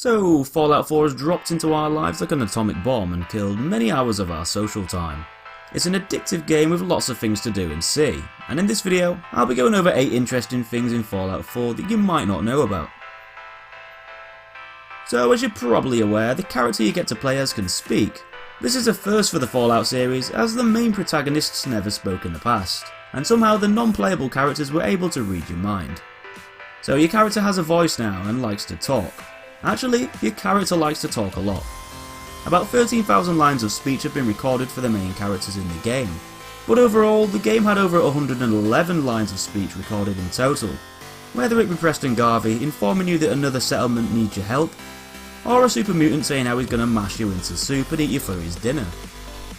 So, Fallout 4 has dropped into our lives like an atomic bomb and killed many hours of our social time. It's an addictive game with lots of things to do and see, and in this video, I'll be going over 8 interesting things in Fallout 4 that you might not know about. So, as you're probably aware, the character you get to play as can speak. This is a first for the Fallout series, as the main protagonists never spoke in the past, and somehow the non-playable characters were able to read your mind. So your character has a voice now and likes to talk. Actually, your character likes to talk a lot. About 13,000 lines of speech have been recorded for the main characters in the game, but overall the game had over 111 lines of speech recorded in total, whether it be Preston Garvey informing you that another settlement needs your help, or a super mutant saying how he's going to mash you into soup and eat you for his dinner.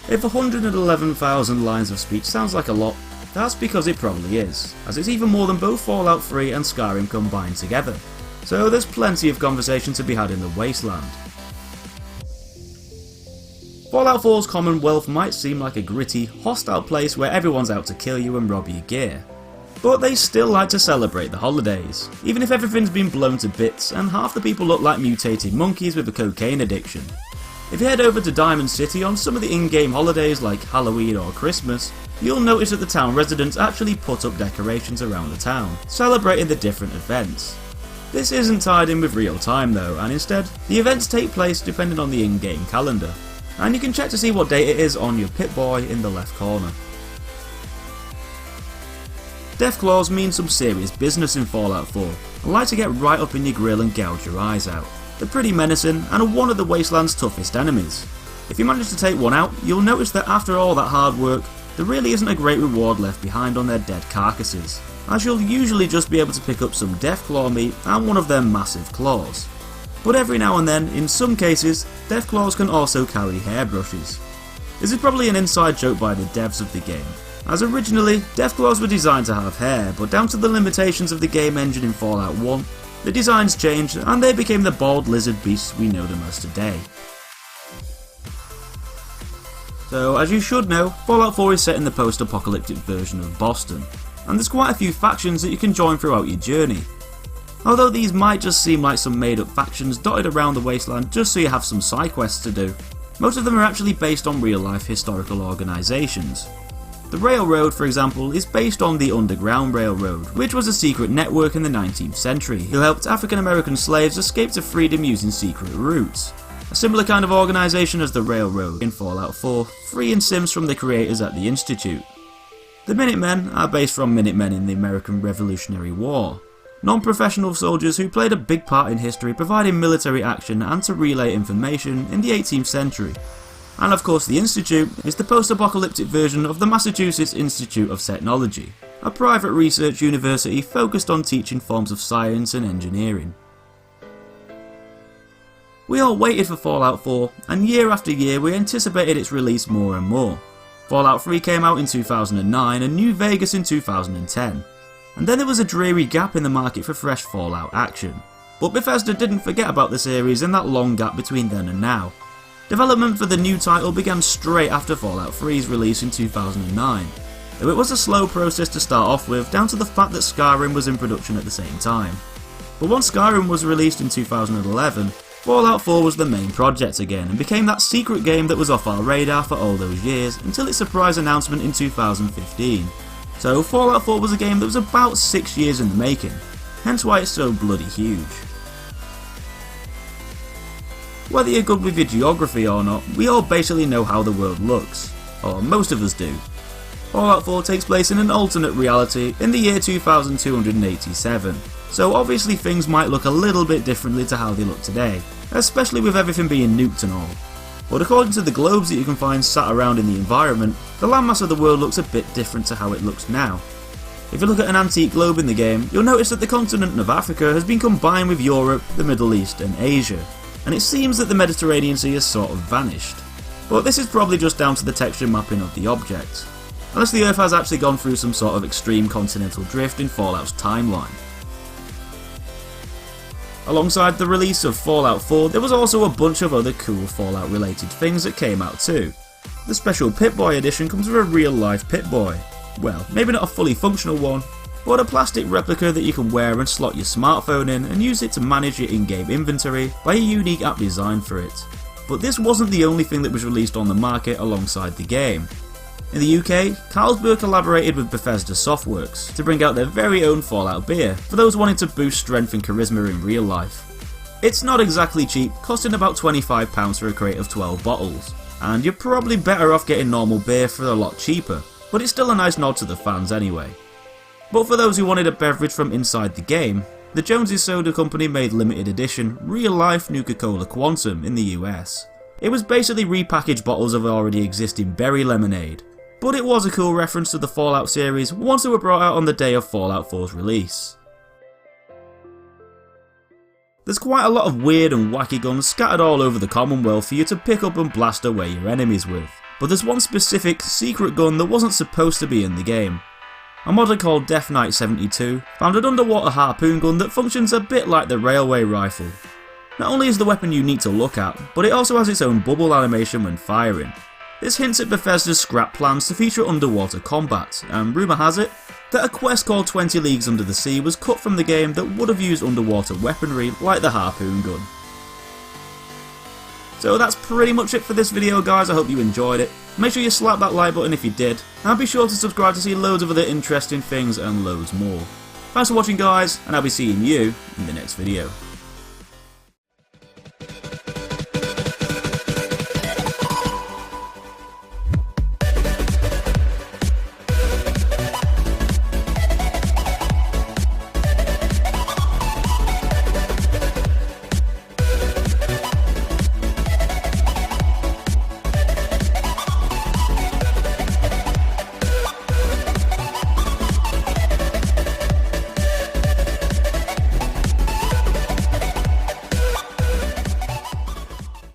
If 111,000 lines of speech sounds like a lot, that's because it probably is, as it's even more than both Fallout 3 and Skyrim combined together. So there's plenty of conversation to be had in the wasteland. Fallout 4's Commonwealth might seem like a gritty, hostile place where everyone's out to kill you and rob your gear. But they still like to celebrate the holidays, even if everything's been blown to bits and half the people look like mutated monkeys with a cocaine addiction. If you head over to Diamond City on some of the in-game holidays like Halloween or Christmas, you'll notice that the town residents actually put up decorations around the town, celebrating the different events. This isn't tied in with real time though, and instead, the events take place depending on the in-game calendar, and you can check to see what date it is on your Pip-Boy in the left corner. Deathclaws mean some serious business in Fallout 4, and like to get right up in your grill and gouge your eyes out. They're pretty menacing and are one of the wasteland's toughest enemies. If you manage to take one out, you'll notice that after all that hard work, there really isn't a great reward left behind on their dead carcasses, as you'll usually just be able to pick up some Deathclaw meat and one of their massive claws. But every now and then, in some cases, Deathclaws can also carry hairbrushes. This is probably an inside joke by the devs of the game, as originally, Deathclaws were designed to have hair, but down to the limitations of the game engine in Fallout 1, the designs changed and they became the bald lizard beasts we know them as today. So, as you should know, Fallout 4 is set in the post-apocalyptic version of Boston, and there's quite a few factions that you can join throughout your journey. Although these might just seem like some made up factions dotted around the wasteland just so you have some side quests to do, most of them are actually based on real life historical organisations. The Railroad, for example, is based on the Underground Railroad, which was a secret network in the 19th century who helped African American slaves escape to freedom using secret routes. A similar kind of organisation as the Railroad in Fallout 4, freeing Sims from the creators at the Institute. The Minutemen are based from Minutemen in the American Revolutionary War, non-professional soldiers who played a big part in history providing military action and to relay information in the 18th century. And of course the Institute is the post-apocalyptic version of the Massachusetts Institute of Technology, a private research university focused on teaching forms of science and engineering. We all waited for Fallout 4, and year after year we anticipated its release more and more. Fallout 3 came out in 2009 and New Vegas in 2010, and then there was a dreary gap in the market for fresh Fallout action. But Bethesda didn't forget about the series in that long gap between then and now. Development for the new title began straight after Fallout 3's release in 2009, though it was a slow process to start off with down to the fact that Skyrim was in production at the same time. But once Skyrim was released in 2011, Fallout 4 was the main project again and became that secret game that was off our radar for all those years until its surprise announcement in 2015. So Fallout 4 was a game that was about 6 years in the making, hence why it's so bloody huge. Whether you're good with your geography or not, we all basically know how the world looks, or most of us do. Fallout 4 takes place in an alternate reality in the year 2287, so obviously things might look a little bit differently to how they look today, especially with everything being nuked and all. But according to the globes that you can find sat around in the environment, the landmass of the world looks a bit different to how it looks now. If you look at an antique globe in the game, you'll notice that the continent of Africa has been combined with Europe, the Middle East and Asia, and it seems that the Mediterranean Sea has sort of vanished. But this is probably just down to the texture mapping of the object, unless the Earth has actually gone through some sort of extreme continental drift in Fallout's timeline. Alongside the release of Fallout 4, there was also a bunch of other cool Fallout related things that came out too. The special Pip-Boy edition comes with a real life Pip-Boy. Well, maybe not a fully functional one, but a plastic replica that you can wear and slot your smartphone in and use it to manage your in-game inventory by a unique app designed for it. But this wasn't the only thing that was released on the market alongside the game. In the UK, Carlsberg collaborated with Bethesda Softworks to bring out their very own Fallout beer for those wanting to boost strength and charisma in real life. It's not exactly cheap, costing about £25 for a crate of 12 bottles, and you're probably better off getting normal beer for a lot cheaper, but it's still a nice nod to the fans anyway. But for those who wanted a beverage from inside the game, the Jones's Soda Company made limited edition, real-life Nuka-Cola Quantum in the US. It was basically repackaged bottles of already existing berry lemonade, but it was a cool reference to the Fallout series once they were brought out on the day of Fallout 4's release. There's quite a lot of weird and wacky guns scattered all over the Commonwealth for you to pick up and blast away your enemies with, but there's one specific secret gun that wasn't supposed to be in the game. A modder called Death Knight 72 found an underwater harpoon gun that functions a bit like the railway rifle. Not only is the weapon unique to look at, but it also has its own bubble animation when firing. This hints at Bethesda's scrap plans to feature underwater combat, and rumour has it that a quest called 20 Leagues Under the Sea was cut from the game that would have used underwater weaponry like the Harpoon Gun. So that's pretty much it for this video guys, I hope you enjoyed it. Make sure you slap that like button if you did, and be sure to subscribe to see loads of other interesting things and loads more. Thanks for watching guys, and I'll be seeing you in the next video.